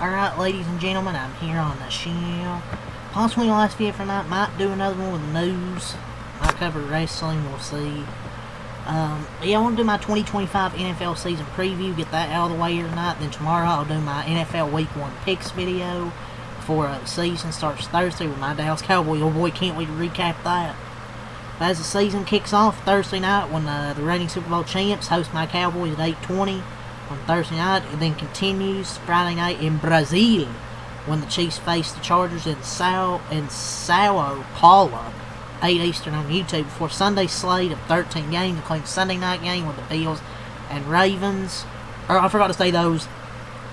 Alright, ladies and gentlemen, I'm here on the show. Possibly the last video for tonight. Might do another one with the news. Might cover wrestling, we'll see. Yeah, I want to do my 2025 NFL season preview, get that out of the way here tonight. Then tomorrow I'll do my NFL Week 1 picks video before the season starts Thursday with my Dallas Cowboys. Oh boy, can't wait to recap that. But as the season kicks off Thursday night when the reigning Super Bowl champs host my Cowboys at 8:20 on Thursday night, it then continues Friday night in Brazil when the Chiefs face the Chargers in Sao Paulo, 8 Eastern on YouTube, before Sunday's slate of 13 games, including Sunday night game with the Bills and Ravens. Or I forgot to say those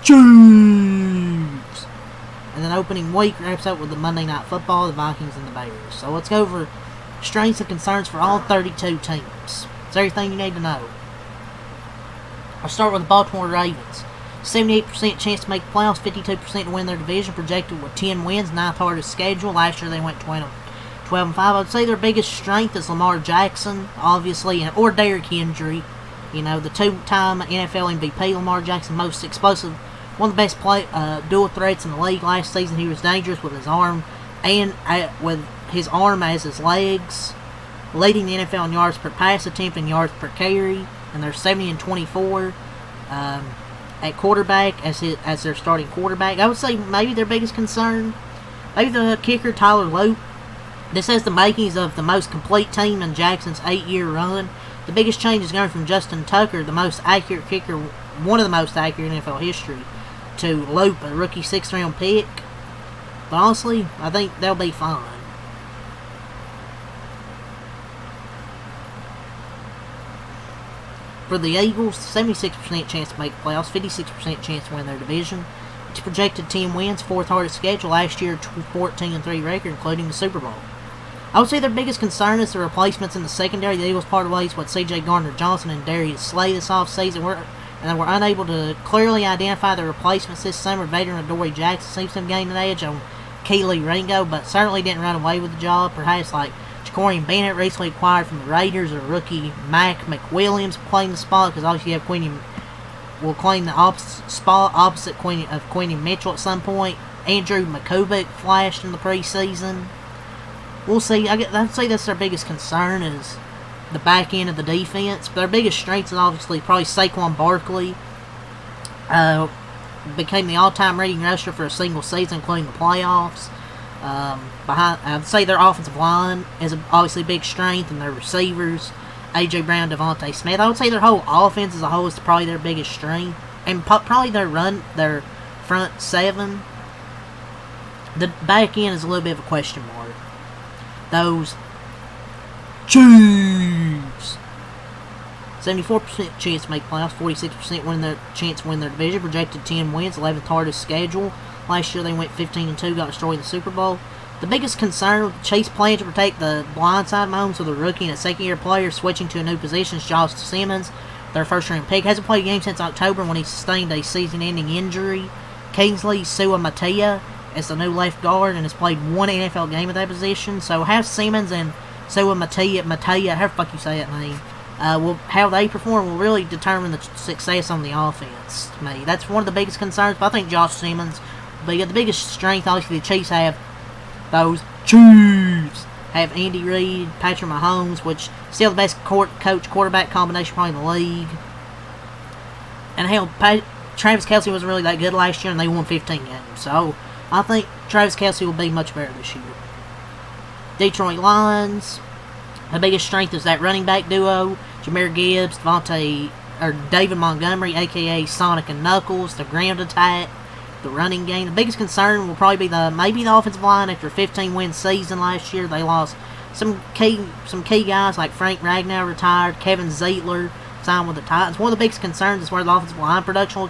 Chiefs. And then opening week wraps up with the Monday Night Football, the Vikings and the Bears. So let's go over strengths and concerns for all 32 teams. It's everything you need to know. I'll start with the Baltimore Ravens. 78% chance to make the playoffs, 52% to win their division, projected with 10 wins, 9th hardest schedule. Last year they went 12-5. I'd say their biggest strength is Lamar Jackson, obviously, or Derrick Henry. You know, the two-time NFL MVP, Lamar Jackson, most explosive, one of the best dual threats in the league. Last season he was dangerous with his arm and with his arm as his legs, leading the NFL in yards per pass attempt and yards per carry. And they're 70-24 at quarterback as their starting quarterback. I would say maybe their biggest concern, maybe the kicker Tyler Loop. This has the makings of the most complete team in Jackson's 8-year run. The biggest change is going from Justin Tucker, the most accurate kicker, one of the most accurate in NFL history, to Loop, a rookie 6th round pick. But honestly, I think they'll be fine. For the Eagles, 76% chance to make the playoffs, 56% chance to win their division. It's projected 10 wins, 4th hardest schedule. Last year, 14-3 record, including the Super Bowl. I would say their biggest concern is the replacements in the secondary. The Eagles parted ways with C.J. Gardner-Johnson and Darius Slay this offseason, and were unable to clearly identify their replacements this summer. Veteran Adoree Jackson seems to have gained an edge on Keely Ringo, but certainly didn't run away with the job. Perhaps like Ja'Cory Bennett, recently acquired from the Raiders, or rookie Mac McWilliams playing the spot, because obviously you have Quinny will claim the opposite Quinny Mitchell at some point. Andrew McCovic flashed in the preseason. We'll see. I'd say that's their biggest concern is the back end of the defense. But their biggest strength is obviously probably Saquon Barkley. Became the all-time leading rusher for a single season, including the playoffs. I'd say their offensive line is obviously a big strength, and their receivers, A.J. Brown, Devontae Smith. I would say their whole offense as a whole is probably their biggest strength, and probably their front seven. The back end is a little bit of a question mark. Those Chiefs, 74% chance to make playoffs, 46% chance to win their division, projected 10 wins, 11th hardest schedule. Last year they went 15-2, got destroyed in the Super Bowl. The biggest concern with the Chiefs' plan to protect the blindside moments of the rookie and a second-year player switching to a new position is Josh Simmons, their first-round pick. Hasn't played a game since October when he sustained a season-ending injury. Kingsley Suamataia is the new left guard and has played one NFL game at that position. So how Simmons and Suamataia, however the fuck you say that name, how they perform will really determine the success on the offense. To me, that's one of the biggest concerns. But I think Josh Simmons will be the biggest strength. Obviously, the Chiefs have those Chiefs have Andy Reid, Patrick Mahomes, which is still the best coach-quarterback combination probably in the league. And hell, Travis Kelce wasn't really that good last year, and they won 15 games. So I think Travis Kelce will be much better this year. Detroit Lions, the biggest strength is that running back duo, Jahmyr Gibbs, David Montgomery, a.k.a. Sonic and Knuckles, the ground attack, the running game. The biggest concern will probably be maybe the offensive line. After a 15-win season last year, they lost some key guys like Frank Ragnow retired, Kevin Zeitler signed with the Titans. One of the biggest concerns is where the offensive line production will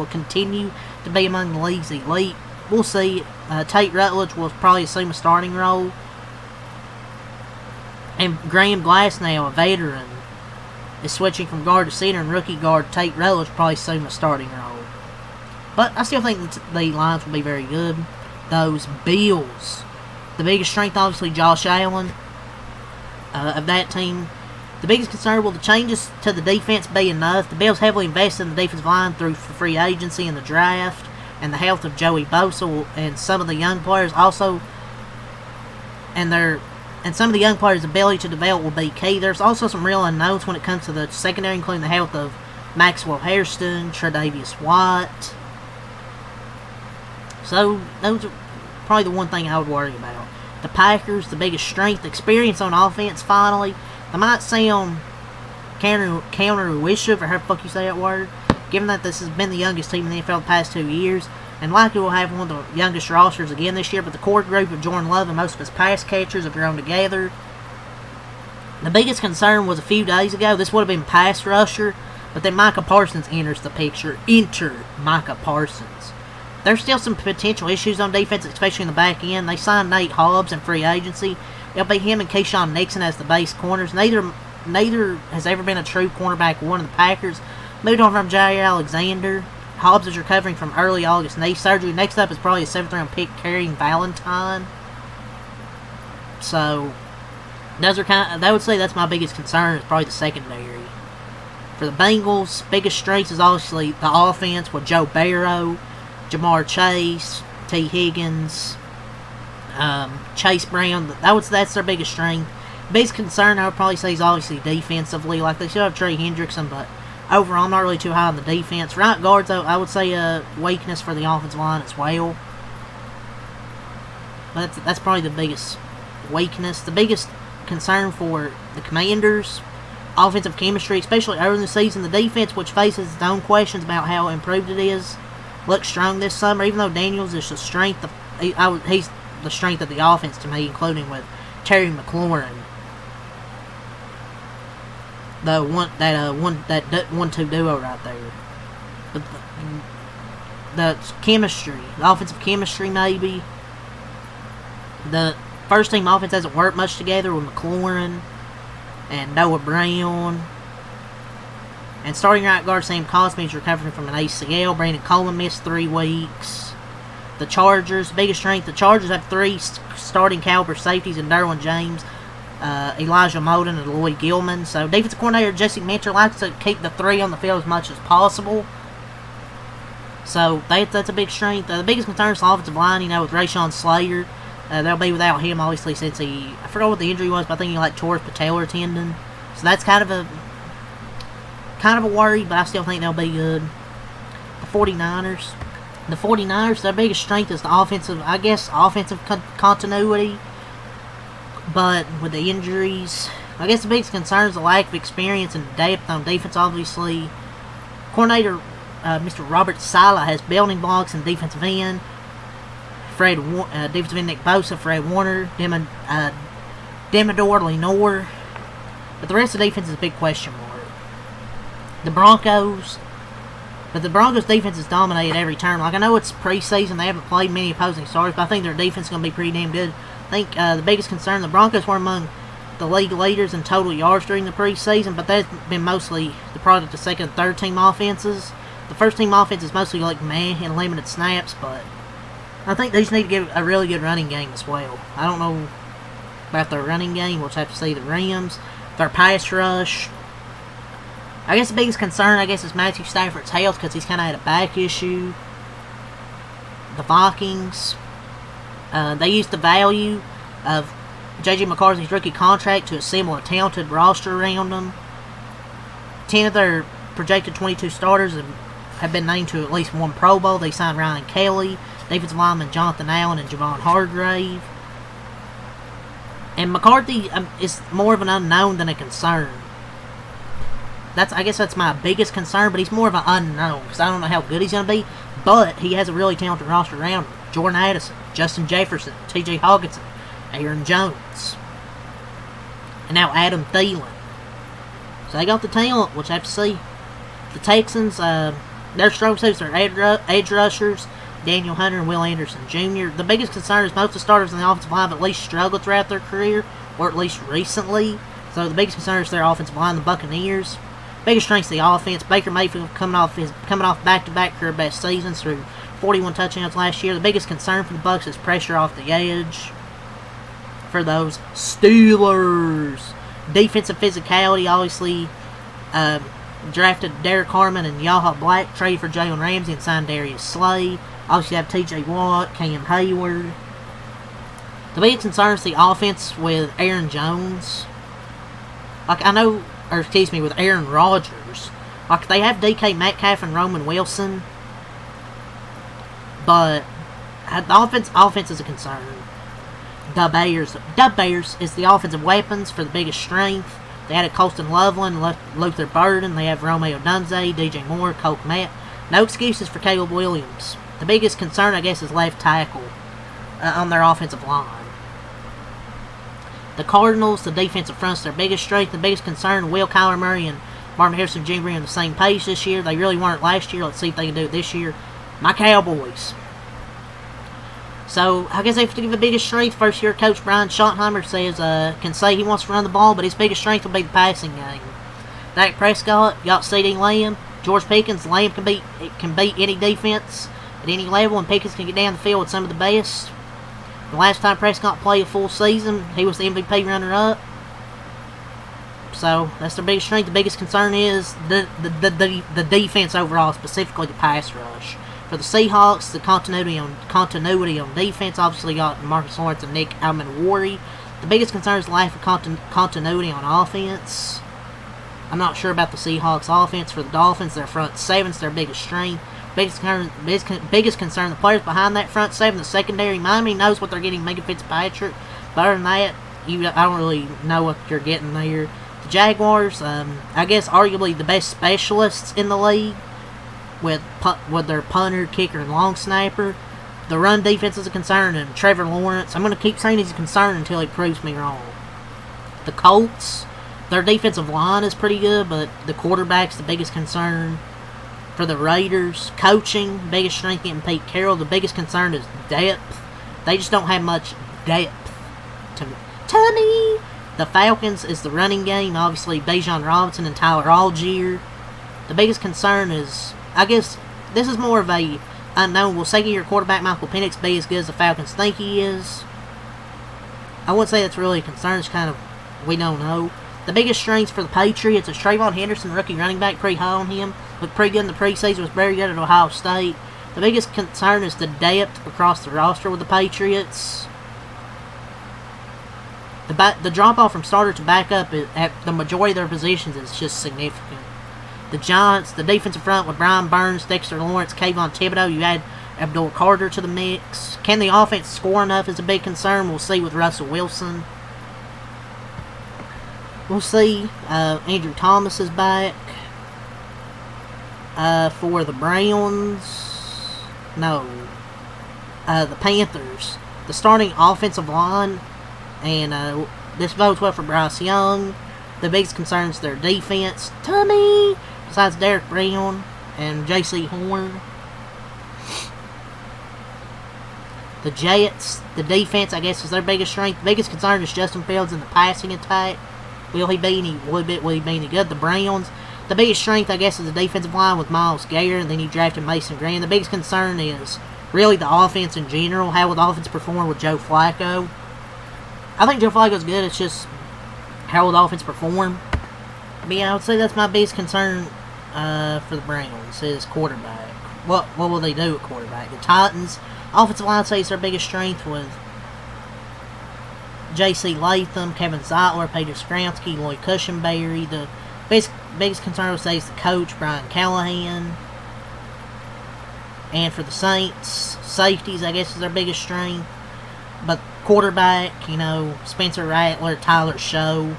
continue to be among the league's elite. We'll see. Tate Rutledge will probably assume a starting role, and Graham Glasnow, a veteran, is switching from guard to center, and rookie guard Tate Rutledge will probably assume a starting role. But I still think the Lions will be very good. Those Bills, the biggest strength obviously Josh Allen of that team. The biggest concern, will the changes to the defense be enough? The Bills heavily invested in the defensive line through free agency and the draft. and the health of Joey Bosa and some of the young players also, and some of the young players' ability to develop will be key. There's also some real unknowns when it comes to the secondary, including the health of Maxwell Hairston, Tre'Davious White. So those are probably the one thing I would worry about. The Packers, the biggest strength, experience on offense. Finally, they might sound counter-intuitive, or how the fuck you say that word, given that this has been the youngest team in the NFL the past 2 years, and likely will have one of the youngest rosters again this year, but the core group of Jordan Love and most of his pass catchers have grown together. The biggest concern was a few days ago, this would have been pass rusher, but then Micah Parsons enters the picture. Enter Micah Parsons. There's still some potential issues on defense, especially in the back end. They signed Nate Hobbs in free agency. It'll be him and Keyshawn Nixon as the base corners. Neither has ever been a true cornerback one of the Packers. Moved on from Jair Alexander. Hobbs is recovering from early August knee surgery. Next up is probably a 7th round pick, Kerryon Valentine. So, I would say that's my biggest concern, is probably the secondary. For the Bengals, biggest strength is obviously the offense with Joe Burrow, Jamar Chase, T. Higgins, Chase Brown. That's their biggest strength. Biggest concern I would probably say is obviously defensively. Like, they should have Trey Hendrickson, but overall I'm not really too high on the defense. Right guards, though, I would say a weakness for the offensive line as well. But that's probably the biggest weakness. The biggest concern for the Commanders, offensive chemistry, especially early in the season. The defense, which faces its own questions about how improved it is, looks strong this summer, even though Daniels is the strength of, he's the strength of the offense to me, including with Terry McLaurin. That 1-2 duo right there. But the chemistry, the offensive chemistry, maybe. The first team offense hasn't worked much together with McLaurin and Noah Brown. And starting right guard Sam Cosmi is recovering from an ACL. Brandon Coleman missed 3 weeks. The Chargers, biggest strength, the Chargers have 3 starting caliber safeties in Derwin James, Elijah Molden, and Lloyd Gilman. So defensive coordinator Jesse Minter likes to keep the 3 on the field as much as possible. So that's a big strength. The biggest concern is the offensive line, with Rashawn Slater. They'll be without him, obviously, since I forgot what the injury was, but I think he tore his patellar tendon. So that's kind of a worry, but I still think they'll be good. The 49ers. The 49ers, their biggest strength is the offensive continuity. But with the injuries, I guess the biggest concern is the lack of experience and depth on defense, obviously. Coordinator Mr. Robert Saleh has building blocks in defensive end. Defensive end Nick Bosa, Fred Warner, Demador Lenore. But the rest of the defense is a big question mark. The Broncos defense is dominated every turn. I know it's preseason, they haven't played many opposing starters, but I think their defense is going to be pretty damn good. I think the biggest concern, the Broncos were among the league leaders in total yards during the preseason, but that's been mostly the product of second and third team offenses. The first team offense is mostly meh in limited snaps, but I think they just need to get a really good running game as well. I don't know about their running game. We'll just have to see the Rams. Their pass rush, I guess the biggest concern, is Matthew Stafford's health, because he's kind of had a back issue. The Vikings, they used the value of J.J. McCarthy's rookie contract to assemble a talented roster around him. 10 of their projected 22 starters have been named to at least one Pro Bowl. They signed Ryan Kelly, defensive lineman Jonathan Allen, and Javon Hargrave. And McCarthy is more of an unknown than a concern. I guess that's my biggest concern, but he's more of an unknown, because I don't know how good he's going to be, but he has a really talented roster around him. Jordan Addison, Justin Jefferson, T.J. Hawkinson, Aaron Jones, and now Adam Thielen. So they got the talent, we'll have to see. The Texans, their strong suits are edge rushers, Daniel Hunter and Will Anderson Jr. The biggest concern is most of the starters in the offensive line have at least struggled throughout their career, or at least recently. So the biggest concern is their offensive line, the Buccaneers. Biggest strengths of the offense, Baker Mayfield coming off back-to-back career best seasons through 41 touchdowns last year. The biggest concern for the Bucs is pressure off the edge for those Steelers. Defensive physicality, obviously. Drafted Derek Harmon and Yaha Black, traded for Jalen Ramsey and signed Darius Slay. Obviously, you have T.J. Watt, Cam Hayward. The biggest concern is the offense with Aaron Jones. Like, with Aaron Rodgers. Like, they have DK Metcalf and Roman Wilson. But the offense is a concern. The Bears is the offensive weapons for the biggest strength. They added Colston Loveland, Luther Burden. They have Romeo Dunze, DJ Moore, Cole Kmet. No excuses for Caleb Williams. The biggest concern, I guess, is left tackle on their offensive line. The Cardinals, the defensive front's their biggest strength. The biggest concern, Will Kyler Murray and Marvin Harrison Jr. on the same page this year. They really weren't last year. Let's see if they can do it this year. My Cowboys. So, I guess they have to give the biggest strength. First year coach Brian Schottenheimer says, can say he wants to run the ball, but his biggest strength will be the passing game. Dak Prescott, got CeeDee Lamb, George Pickens. Lamb can beat any defense at any level, and Pickens can get down the field with some of the best. The last time Prescott played a full season, he was the MVP runner-up. So, that's their biggest strength. The biggest concern is the defense overall, specifically the pass rush. For the Seahawks, the continuity on defense, obviously got Marcus Lawrence and Nick Almanwari. The biggest concern is the lack of continuity on offense. I'm not sure about the Seahawks offense. For the Dolphins, their front seven's their biggest strength. Biggest concern, the players behind that front seven, the secondary. Miami knows what they're getting. Minka Fitzpatrick. Better than that, I don't really know what you're getting there. The Jaguars, I guess arguably the best specialists in the league with their punter, kicker, and long snapper. The run defense is a concern, and Trevor Lawrence, I'm going to keep saying he's a concern until he proves me wrong. The Colts, their defensive line is pretty good, but the quarterback's the biggest concern. For the Raiders, coaching, biggest strength getting Pete Carroll. The biggest concern is depth. They just don't have much depth to me. The Falcons is the running game. Obviously, Bijan Robinson and Tyler Algier. The biggest concern is, I guess, this is more of a unknown. Will second-year quarterback Michael Penix be as good as the Falcons think he is? I wouldn't say that's really a concern. It's kind of, we don't know. The biggest strengths for the Patriots is Trayvon Henderson, rookie running back, pretty high on him. Looked pretty good in the preseason, was very good at Ohio State. The biggest concern is the depth across the roster with the Patriots. The drop-off from starter to backup at the majority of their positions is just significant. The Giants, the defensive front with Brian Burns, Dexter Lawrence, Kayvon Thibodeau. You add Abdul Carter to the mix. Can the offense score enough is a big concern. We'll see with Russell Wilson. We'll see. Andrew Thomas is back. For the Browns, the Panthers, the starting offensive line, and this bodes well for Bryce Young. The biggest concern is their defense, to me, besides Derek Brown and J.C. Horn. The Jets, the defense, I guess, is their biggest strength. The biggest concern is Justin Fields in the passing attack. Will he be any good? The Browns, the biggest strength, I guess, is the defensive line with Myles Garrett, and then you drafted Mason Graham. The biggest concern is really the offense in general. How will the offense perform with Joe Flacco? I think Joe Flacco's good. It's just how will the offense perform? But yeah, I would say that's my biggest concern for the Browns is quarterback. What will they do at quarterback? The Titans, offensive line, I'd say is their biggest strength with J.C. Latham, Kevin Zeitler, Peter Skronsky, Lloyd Cushenberry. The biggest concern I would say is the coach, Brian Callahan. And for the Saints, safeties, I guess, is their biggest strength. But quarterback, Spencer Rattler, Tyler Show,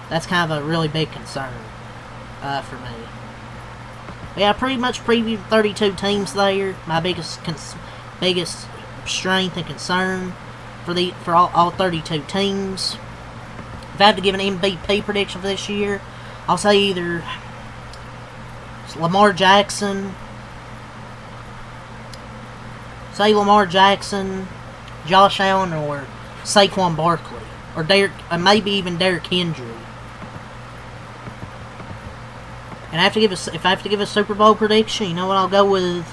that's kind of a really big concern for me. But yeah, I pretty much previewed 32 teams there. My biggest strength and concern for all 32 teams. If I had to give an MVP prediction for this year, I'll say either Lamar Jackson, Josh Allen, or Saquon Barkley, or maybe even Derrick Henry. And if I have to give a Super Bowl prediction, you know what I'll go with?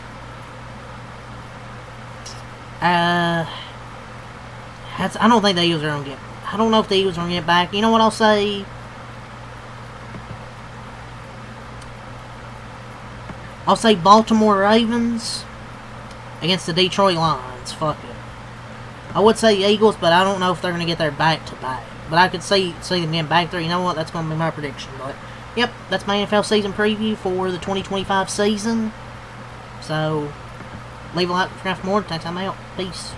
I don't think the Eagles are going to get. I don't know if the Eagles are going to get back. You know what I'll say? I'll say Baltimore Ravens against the Detroit Lions. Fuck it. I would say Eagles, but I don't know if they're going to get their back-to-back. But I could see them getting back there. You know what? That's going to be my prediction. But, yep, that's my NFL season preview for the 2025 season. So, leave a like for more. Thanks, I'm out. Peace.